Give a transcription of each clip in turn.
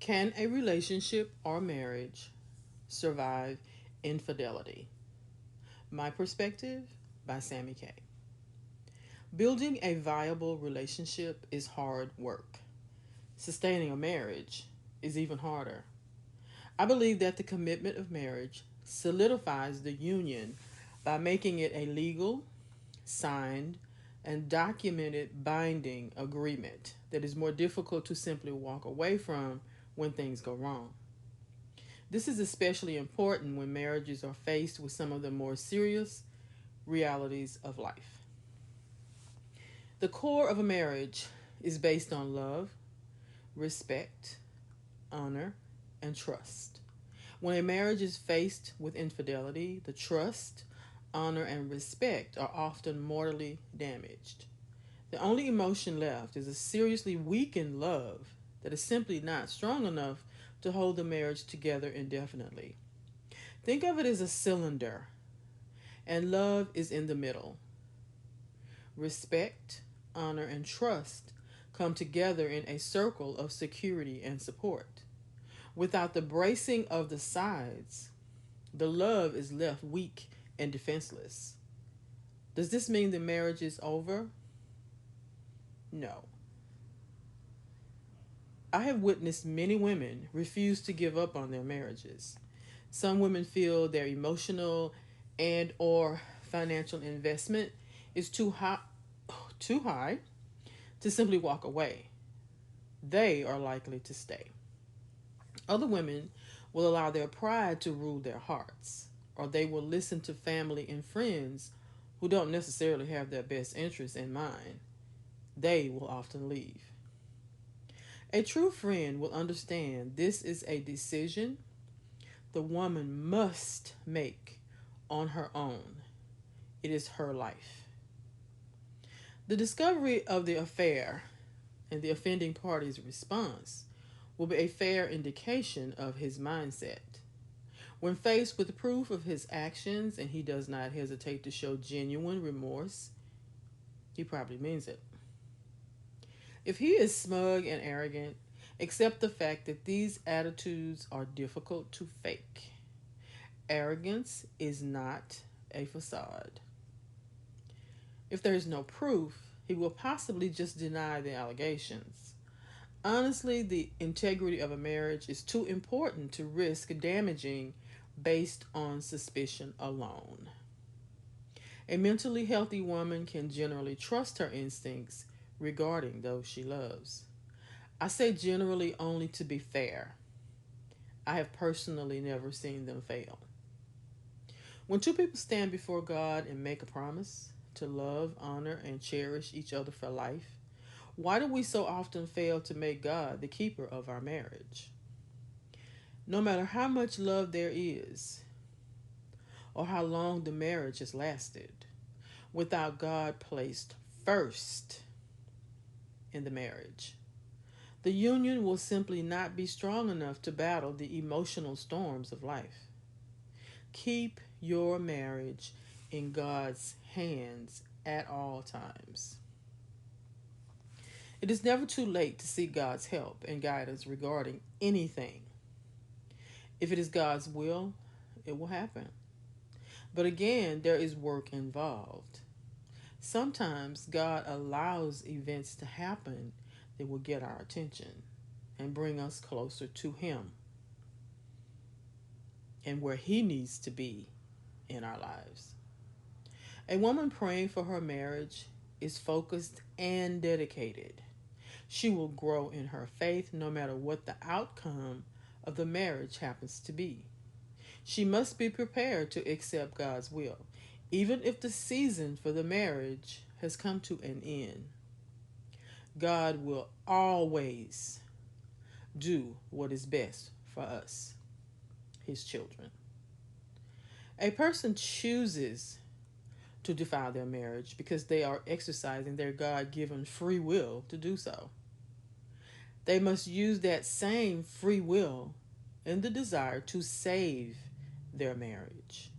Can a relationship or marriage survive infidelity? My Perspective by Sammy Kay. Building a viable relationship is hard work. Sustaining a marriage is even harder. I believe that the commitment of marriage solidifies the union by making it a legal, signed, and documented binding agreement that is more difficult to simply walk away from when things go wrong. This is especially important when marriages are faced with some of the more serious realities of life. The core of a marriage is based on love, respect, honor, and trust. When a marriage is faced with infidelity, the trust, honor, and respect are often mortally damaged. The only emotion left is a seriously weakened love that is simply not strong enough to hold the marriage together indefinitely. Think of it as a cylinder, and love is in the middle. Respect, honor, and trust come together in a circle of security and support. Without the bracing of the sides, the love is left weak and defenseless. Does this mean the marriage is over? No. I have witnessed many women refuse to give up on their marriages. Some women feel their emotional and or financial investment is too high to simply walk away. They are likely to stay. Other women will allow their pride to rule their hearts, or they will listen to family and friends who don't necessarily have their best interests in mind. They will often leave. A true friend will understand this is a decision the woman must make on her own. It is her life. The discovery of the affair and the offending party's response will be a fair indication of his mindset. When faced with proof of his actions and he does not hesitate to show genuine remorse, he probably means it. If he is smug and arrogant, accept the fact that these attitudes are difficult to fake. Arrogance is not a facade. If there is no proof, he will possibly just deny the allegations. Honestly, the integrity of a marriage is too important to risk damaging based on suspicion alone. A mentally healthy woman can generally trust her instincts regarding those she loves. I say generally only to be fair. I have personally never seen them fail. When two people stand before God and make a promise to love, honor, and cherish each other for life, why do we so often fail to make God the keeper of our marriage? No matter how much love there is, or how long the marriage has lasted, without God placed first in the marriage, the union will simply not be strong enough to battle the emotional storms of life. Keep your marriage in God's hands at all times. It is never too late to seek God's help and guidance regarding anything. If it is God's will, it will happen. But again, there is work involved. Sometimes God allows events to happen that will get our attention and bring us closer to Him and where He needs to be in our lives. A woman praying for her marriage is focused and dedicated. She will grow in her faith no matter what the outcome of the marriage happens to be. She must be prepared to accept God's will, even if the season for the marriage has come to an end. God will always do what is best for us, His children. A person chooses to defile their marriage because they are exercising their God given free will to do so. They must use that same free will in the desire to save their marriage.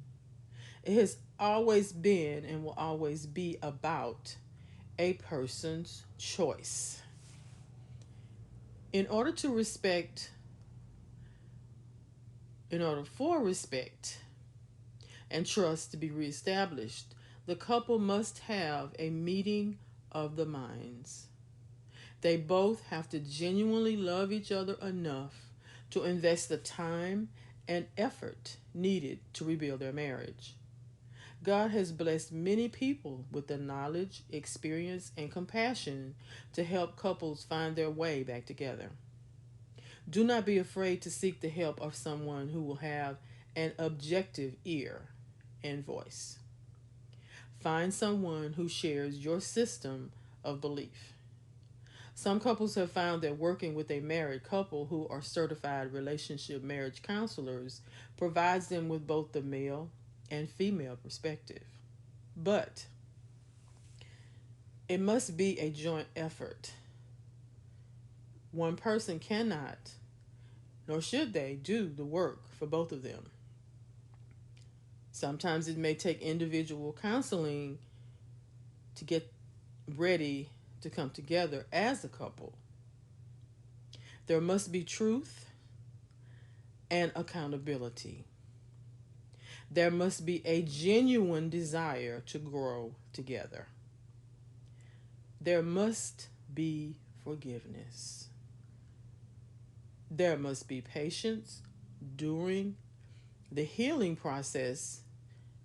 It has always been and will always be about a person's choice. In order to respect In order for respect and trust to be reestablished, the couple must have a meeting of the minds. They both have to genuinely love each other enough to invest the time and effort needed to rebuild their marriage. God has blessed many people with the knowledge, experience, and compassion to help couples find their way back together. Do not be afraid to seek the help of someone who will have an objective ear and voice. Find someone who shares your system of belief. Some couples have found that working with a married couple who are certified relationship marriage counselors provides them with both the male and female perspective. But it must be a joint effort. One person cannot, nor should they, do the work for both of them. Sometimes it may take individual counseling to get ready to come together as a couple. There must be truth and accountability. There must be a genuine desire to grow together. There must be forgiveness. There must be patience during the healing process,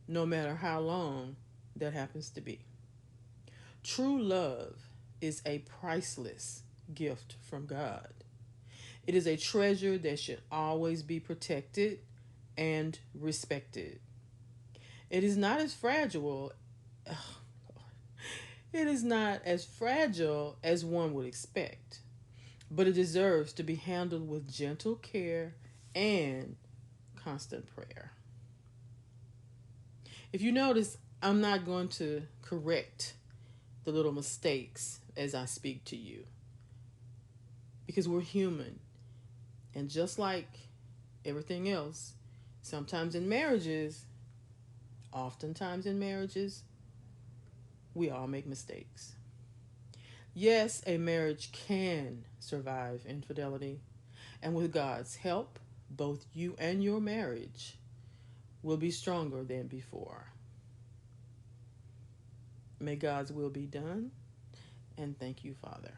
no matter how long that happens to be. True love is a priceless gift from God. It is a treasure that should always be protected and respected. It is not as fragile. It is not as fragile as one would expect, but it deserves to be handled with gentle care and constant prayer. If you notice, I'm not going to correct the little mistakes as I speak to you because we're human. And just like everything else, oftentimes in marriages, we all make mistakes. Yes, a marriage can survive infidelity, and with God's help, both you and your marriage will be stronger than before. May God's will be done, and thank you, Father.